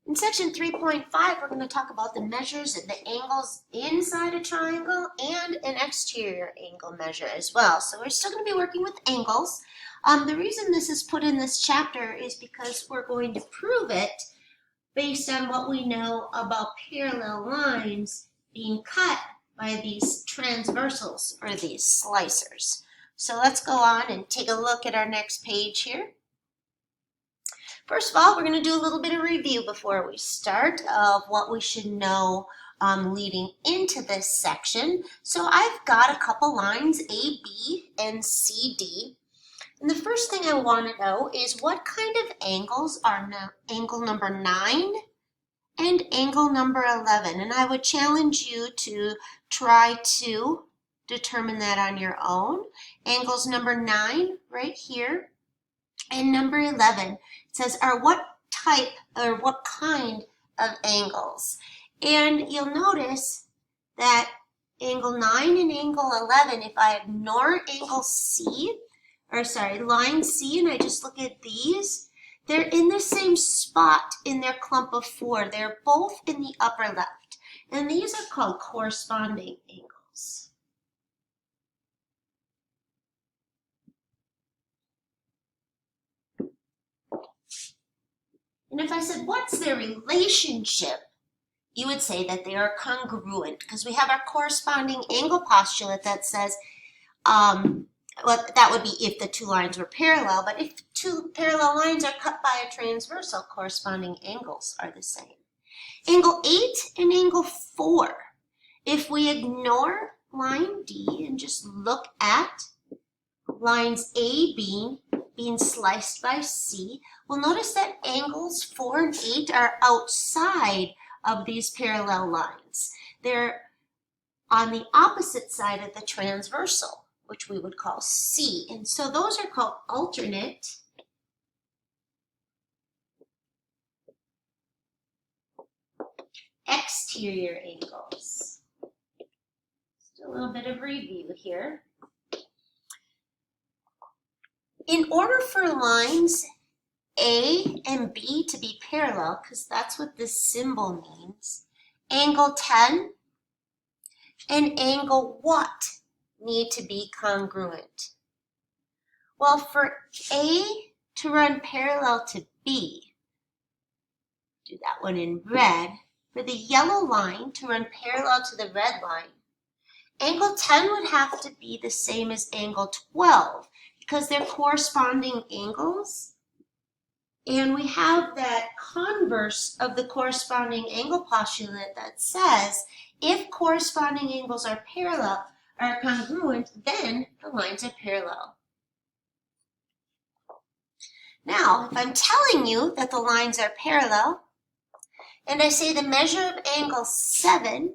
In section 3.5, we're going to talk about the measures of the angles inside a triangle and an exterior angle measure as well. So we're still going to be working with angles. The reason this is put in this chapter is because we're going to prove it based on what we know about parallel lines being cut by these transversals or these slicers. So let's go on and take a look at our next page here. First of all, we're going to do a little bit of review before we start of what we should know leading into this section. So I've got a couple lines, A, B, and C, D. And the first thing I want to know is what kind of angles are angle number 9 and angle number 11. And I would challenge you to try to determine that on your own. Angles number 9 right here and number 11. Says are what type or what kind of angles. And you'll notice that angle 9 and angle 11, if I ignore angle C, or sorry, line C, and I just look at these, they're in the same spot in their clump of 4. They're both in the upper left. And these are called corresponding angles. And if I said, what's their relationship? You would say that they are congruent because we have our corresponding angle postulate that says, well, that would be if the two lines were parallel, but if two parallel lines are cut by a transversal, corresponding angles are the same. Angle 8 and angle 4. If we ignore line D and just look at lines A being sliced by C, we'll notice that angles 4 and 8 are outside of these parallel lines. They're on the opposite side of the transversal, which we would call C. And so those are called alternate exterior angles. Just a little bit of review here. In order for lines A and B to be parallel, because that's what this symbol means, angle 10 and angle what need to be congruent? Well, for A to run parallel to B, do that one in red, for the yellow line to run parallel to the red line, angle 10 would have to be the same as angle 12, because they're corresponding angles. And we have that converse of the corresponding angle postulate that says if corresponding angles are parallel, are congruent, then the lines are parallel. Now, if I'm telling you that the lines are parallel, and I say the measure of angle 7,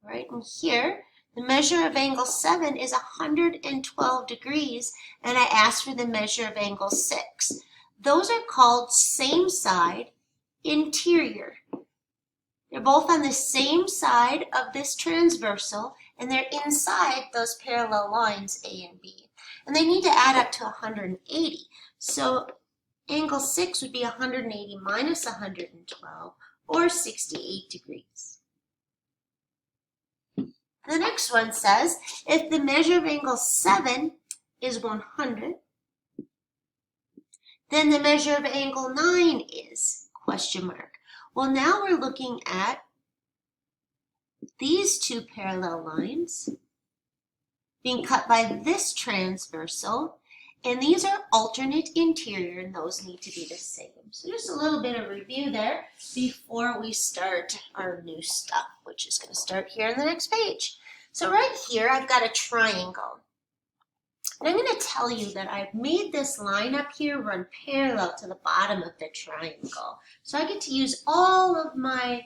right in here, the measure of angle 7 is 112 degrees, and I ask for the measure of angle 6. Those are called same side interior. They're both on the same side of this transversal, and they're inside those parallel lines A and B. And they need to add up to 180. So angle 6 would be 180 minus 112, or 68 degrees. The next one says, if the measure of angle 7 is 100, then the measure of angle 9 is question mark. Well, now we're looking at these two parallel lines being cut by this transversal, and these are alternate interior, and those need to be the same. So just a little bit of review there before we start our new stuff, which is going to start here on the next page. So right here, I've got a triangle. And I'm going to tell you that I've made this line up here run parallel to the bottom of the triangle. So I get to use all of my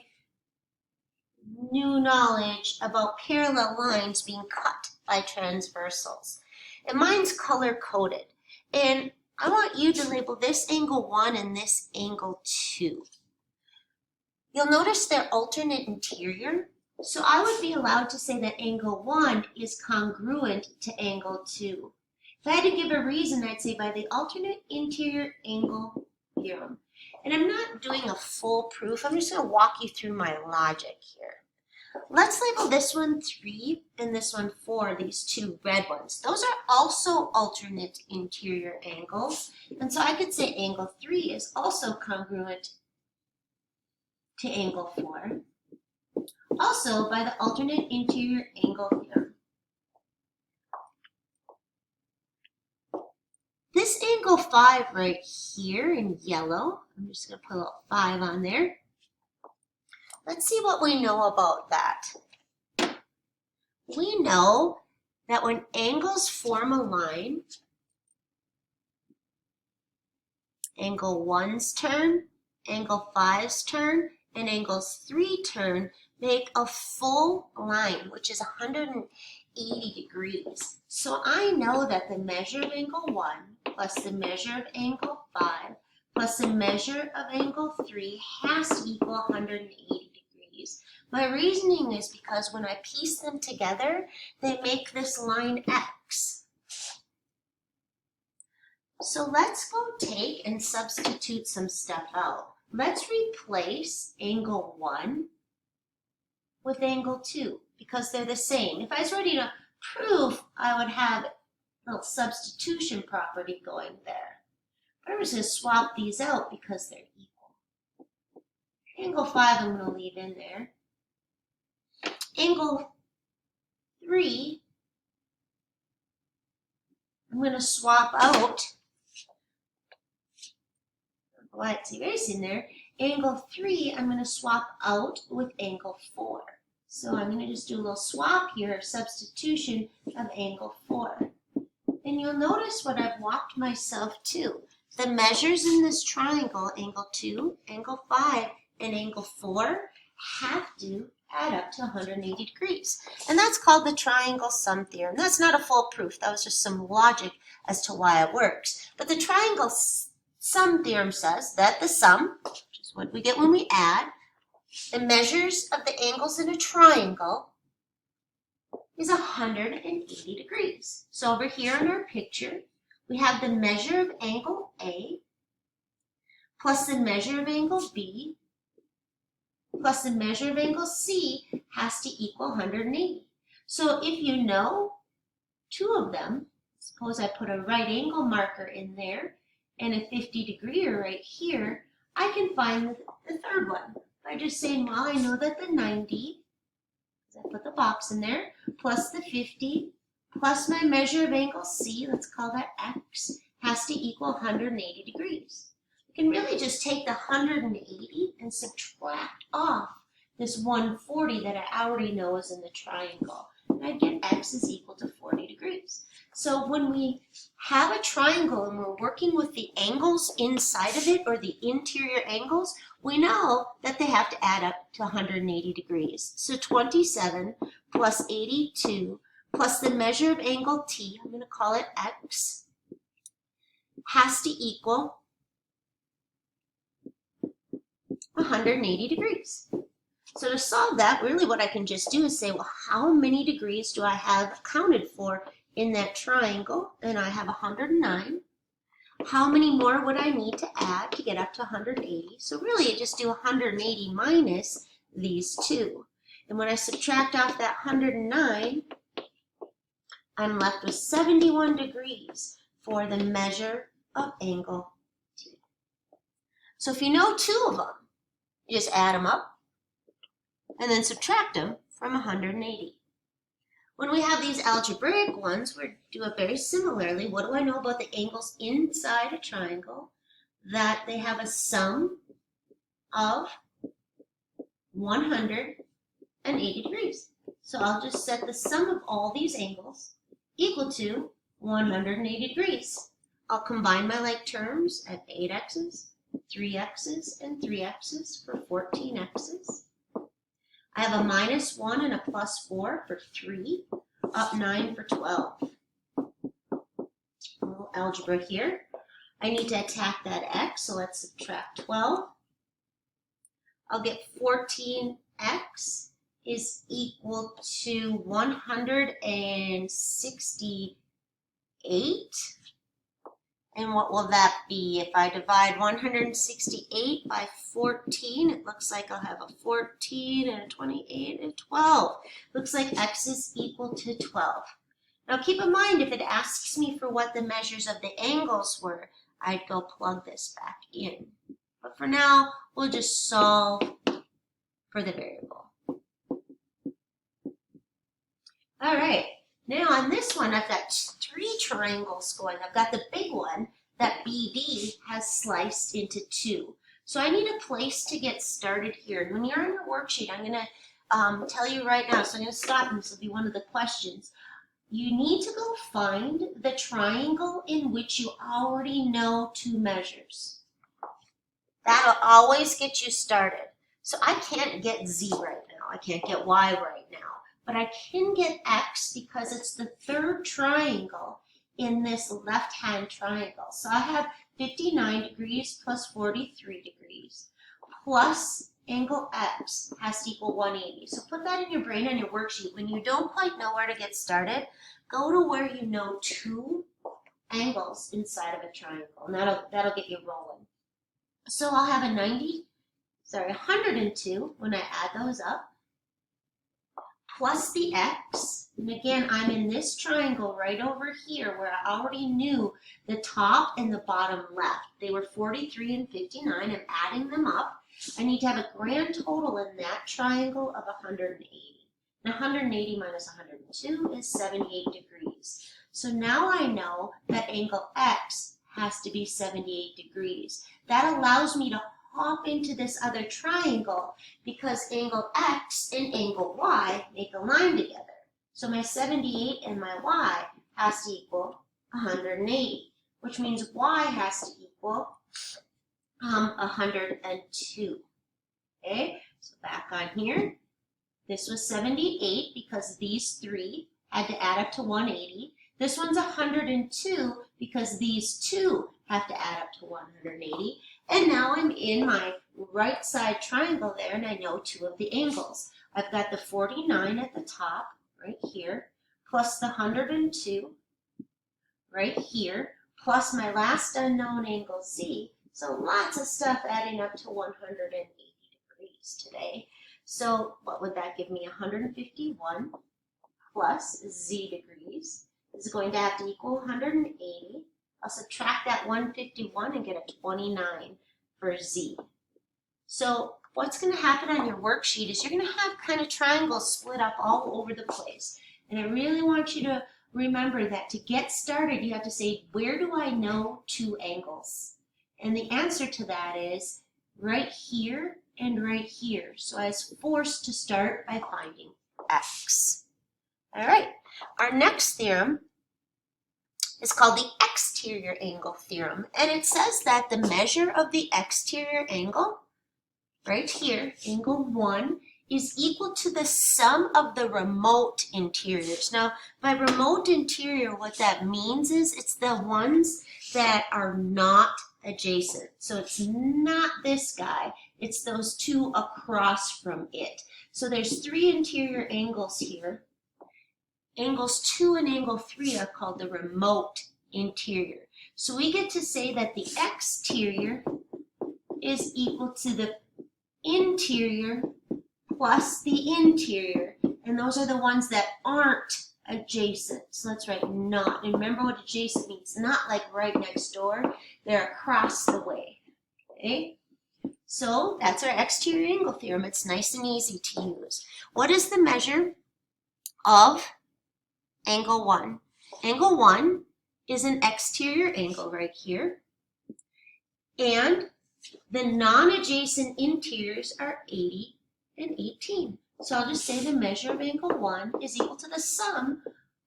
new knowledge about parallel lines being cut by transversals. And mine's color-coded. And I want you to label this angle 1 and this angle 2. You'll notice they're alternate interior. So I would be allowed to say that angle 1 is congruent to angle 2. If I had to give a reason, I'd say by the alternate interior angle theorem. And I'm not doing a full proof. I'm just going to walk you through my logic here. Let's label this one 3 and this one 4, these two red ones. Those are also alternate interior angles. And so I could say angle 3 is also congruent to angle 4. Also by the alternate interior angle theorem. This angle 5 right here in yellow, I'm just going to put a little 5 on there. Let's see what we know about that. We know that when angles form a line, angle 1's turn, angle 5's turn, and angles 3 turn make a full line, which is 180 degrees. So I know that the measure of angle 1 plus the measure of angle 5 plus the measure of angle 3 has to equal 180 degrees. My reasoning is because when I piece them together, they make this line X. So let's go take and substitute some stuff out. Let's replace angle 1 with angle 2 because they're the same. If I was writing a proof, I would have a little substitution property going there. But I'm just going to swap these out because they're equal. Angle 5 I'm going to leave in there. Angle 3 I'm going to swap out. Why it's erasing there. Angle 3 I'm going to swap out with angle 4. So I'm going to just do a little swap here, substitution of angle 4. And you'll notice what I've walked myself to. The measures in this triangle, angle 2, angle 5, and angle 4, have to add up to 180 degrees. And that's called the triangle sum theorem. That's not a full proof. That was just some logic as to why it works. But the triangle sum theorem says that the sum, which is what we get when we add, the measures of the angles in a triangle is 180 degrees. So over here in our picture, we have the measure of angle A plus the measure of angle B plus the measure of angle C has to equal 180. So if you know two of them, suppose I put a right angle marker in there and a 50-degree right here, I can find the third one by just saying, well, I know that the 90, because I put the box in there, plus the 50, plus my measure of angle C, let's call that X, has to equal 180 degrees. We can really just take the 180 and subtract off this 140 that I already know is in the triangle. And I get X is equal to 40 degrees. So when we have a triangle and we're working with the angles inside of it, or the interior angles, we know that they have to add up to 180 degrees. So 27 plus 82 plus the measure of angle T, I'm going to call it X, has to equal 180 degrees. So to solve that, really what I can just do is say, well, how many degrees do I have accounted for in that triangle? And I have 109. How many more would I need to add to get up to 180? So really, I just do 180 minus these two. And when I subtract off that 109, I'm left with 71 degrees for the measure of angle T. So if you know two of them, you just add them up and then subtract them from 180. When we have these algebraic ones, we do it very similarly. What do I know about the angles inside a triangle? That they have a sum of 180 degrees. So I'll just set the sum of all these angles equal to 180 degrees. I'll combine my like terms at 8x's, 3x's, and 3x's for 14x's. I have a minus 1 and a plus 4 for 3, up 9 for 12. A little algebra here. I need to attack that x, so let's subtract 12. I'll get 14x is equal to 168. And what will that be? If I divide 168 by 14, it looks like I'll have a 14 and a 28 and a 12. Looks like x is equal to 12. Now keep in mind, if it asks me for what the measures of the angles were, I'd go plug this back in. But for now, we'll just solve for the variable. All right, now on this one, I've got 3 triangles going. I've got the big one that BD has sliced into 2. So I need a place to get started here. And when you're on your worksheet, I'm going to tell you right now, so I'm going to stop, and this will be one of the questions. You need to go find the triangle in which you already know 2 measures. That'll always get you started. So I can't get Z right now. I can't get Y right now. But I can get X because it's the 3rd triangle in this left-hand triangle. So I have 59 degrees plus 43 degrees plus angle X has to equal 180. So put that in your brain on your worksheet. When you don't quite know where to get started, go to where you know 2 angles inside of a triangle, and that'll get you rolling. So I'll have 102 when I add those up, plus the X, and again, I'm in this triangle right over here where I already knew the top and the bottom left. They were 43 and 59. I'm adding them up. I need to have a grand total in that triangle of 180. Now 180 minus 102 is 78 degrees. So now I know that angle X has to be 78 degrees. That allows me to hop into this other triangle because angle X and angle Y make a line together. So my 78 and my Y has to equal 180, which means Y has to equal 102. Okay, so back on here, this was 78 because these 3 had to add up to 180. This one's 102 because these 2 have to add up to 180. And now I'm in my right side triangle there, and I know 2 of the angles. I've got the 49 at the top, right here, plus the 102, right here, plus my last unknown angle Z. So lots of stuff adding up to 180 degrees today. So what would that give me? 151 plus Z degrees is going to have to equal 180. I'll subtract that 151 and get a 29 for Z. So what's going to happen on your worksheet is you're going to have kind of triangles split up all over the place. And I really want you to remember that to get started, you have to say, where do I know 2 angles? And the answer to that is right here and right here. So I was forced to start by finding X. All right, our next theorem is called the exterior angle theorem. And it says that the measure of the exterior angle, right here, angle 1, is equal to the sum of the remote interiors. Now, by remote interior, what that means is it's the ones that are not adjacent. So it's not this guy, it's those 2 across from it. So there's 3 interior angles here. Angles 2 and angle 3 are called the remote interior. So we get to say that the exterior is equal to the interior plus the interior. And those are the ones that aren't adjacent. So let's write not. And remember what adjacent means. Not like right next door. They're across the way. Okay? So that's our exterior angle theorem. It's nice and easy to use. What is the measure of angle 1? Angle 1 is an exterior angle right here. And the non-adjacent interiors are 80 and 18. So I'll just say the measure of angle 1 is equal to the sum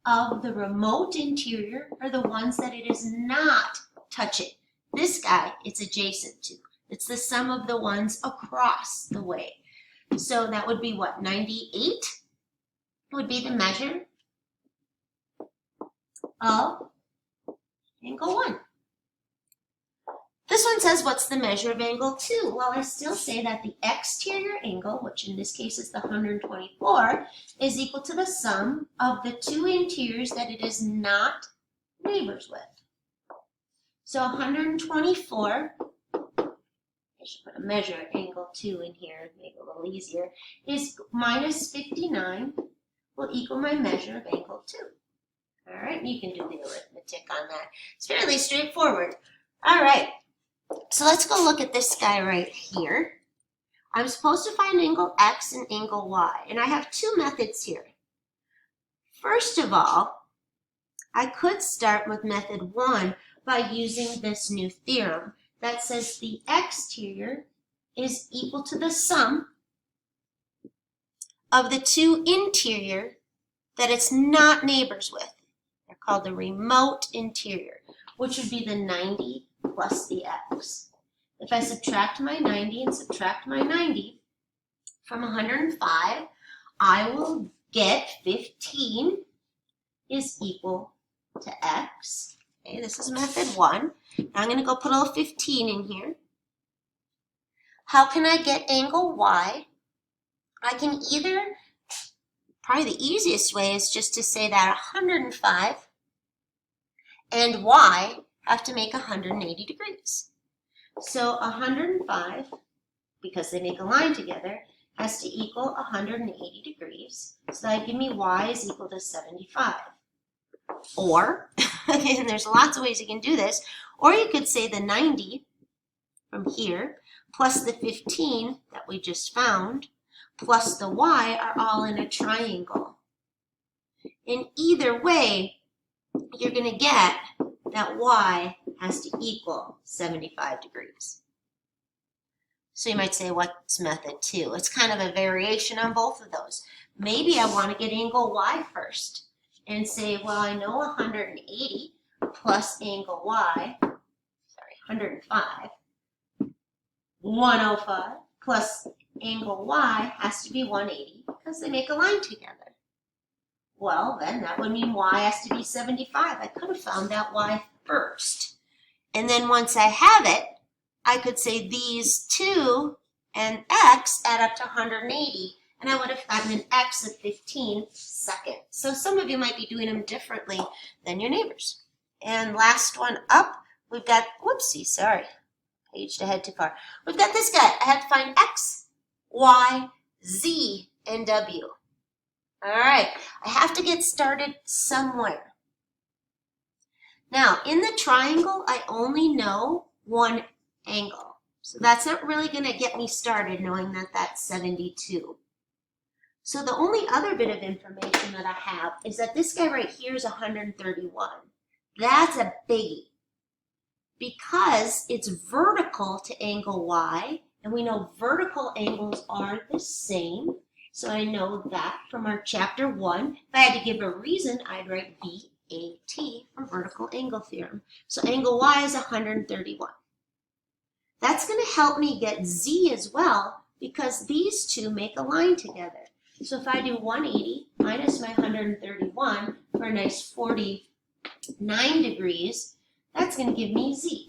of the remote interior, or the ones that it is not touching. This guy it's adjacent to. It's the sum of the ones across the way. So that would be what? 98 would be the measure of angle 1. This one says, what's the measure of angle 2? Well, I still say that the exterior angle, which in this case is the 124, is equal to the sum of the 2 interiors that it is not neighbors with. So 124, I should put a measure at angle 2 in here to make it a little easier, is minus 59 will equal my measure of angle 2. All right, you can do the arithmetic on that. It's fairly straightforward. All right, so let's go look at this guy right here. I'm supposed to find angle X and angle Y, and I have two methods here. First of all, I could start with method 1 by using this new theorem that says the exterior is equal to the sum of the two interior that it's not neighbors with. They're called the remote interior, which would be the 90 plus the x. If I subtract my 90 and subtract my 90 from 105, I will get 15 is equal to x. Okay, this is method 1. Now I'm going to go put a little 15 in here. How can I get angle y? I can either, probably the easiest way is just to say that 105 and y have to make 180 degrees. So 105, because they make a line together, has to equal 180 degrees. So that would give me y is equal to 75. Or, and there's lots of ways you can do this, or you could say the 90 from here plus the 15 that we just found plus the y are all in a triangle. In either way, you're going to get that y has to equal 75 degrees. So you might say, what's method 2? It's kind of a variation on both of those. Maybe I want to get angle y first and say, well, I know 180 plus angle y, 105, 105 plus angle y has to be 180 because they make a line together. Well, then that would mean y has to be 75. I could have found that y first. And then once I have it, I could say these two and x add up to 180, and I would have gotten an x of 15 seconds. So some of you might be doing them differently than your neighbors. And last one up, we've got, whoopsie, sorry, paged ahead too far. We've got this guy. I have to find x, y, z, and w. All right, I have to get started somewhere. Now, in the triangle, I only know one angle. So that's not really going to get me started knowing that that's 72. So the only other bit of information that I have is that this guy right here is 131. That's a biggie because it's vertical to angle y, and we know vertical angles are the same. So I know that from our chapter 1. If I had to give a reason, I'd write VAT for vertical angle theorem. So angle y is 131. That's going to help me get z as well because these two make a line together. So if I do 180 minus my 131 for a nice 49 degrees, that's going to give me z.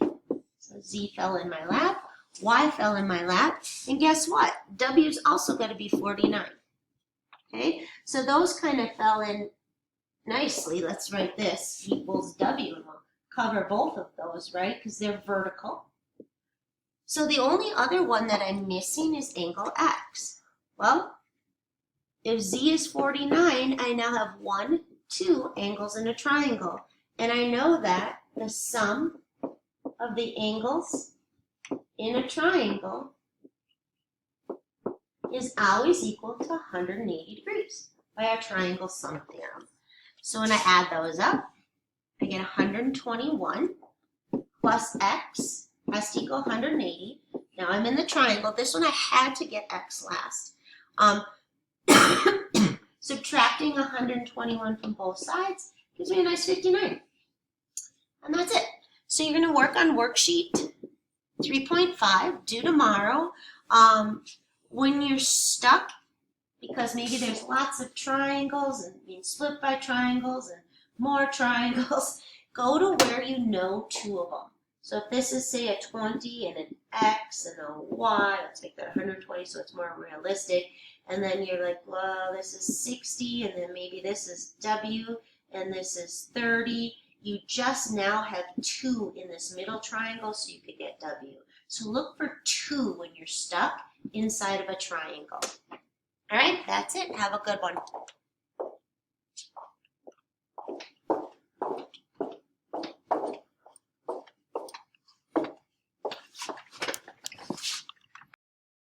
So z fell in my lap, y fell in my lap, and guess what? W's also got to be 49. Okay, so those kind of fell in nicely. Let's write this equals w, and we'll cover both of those, right, because they're vertical. So the only other one that I'm missing is angle x. Well, if z is 49, I now have 1, 2 angles in a triangle. And I know that the sum of the angles in a triangle is always equal to 180 degrees by our triangle sum theorem. So when I add those up, I get 121 plus x has to equal 180. Now I'm in the triangle. This one I had to get x last. Subtracting 121 from both sides gives me a nice 59. And that's it. So you're going to work on worksheet 3.5, due tomorrow. When you're stuck, because maybe there's lots of triangles and being split by triangles and more triangles, go to where you know 2 of them. So if this is, say, a 20 and an x and a y, let's make that 120 so it's more realistic. And then you're like, well, this is 60, and then maybe this is w, and this is 30. you just now have 2 in this middle triangle, so you could get W. So look for 2 when you're stuck inside of a triangle. All right, that's it. Have a good one.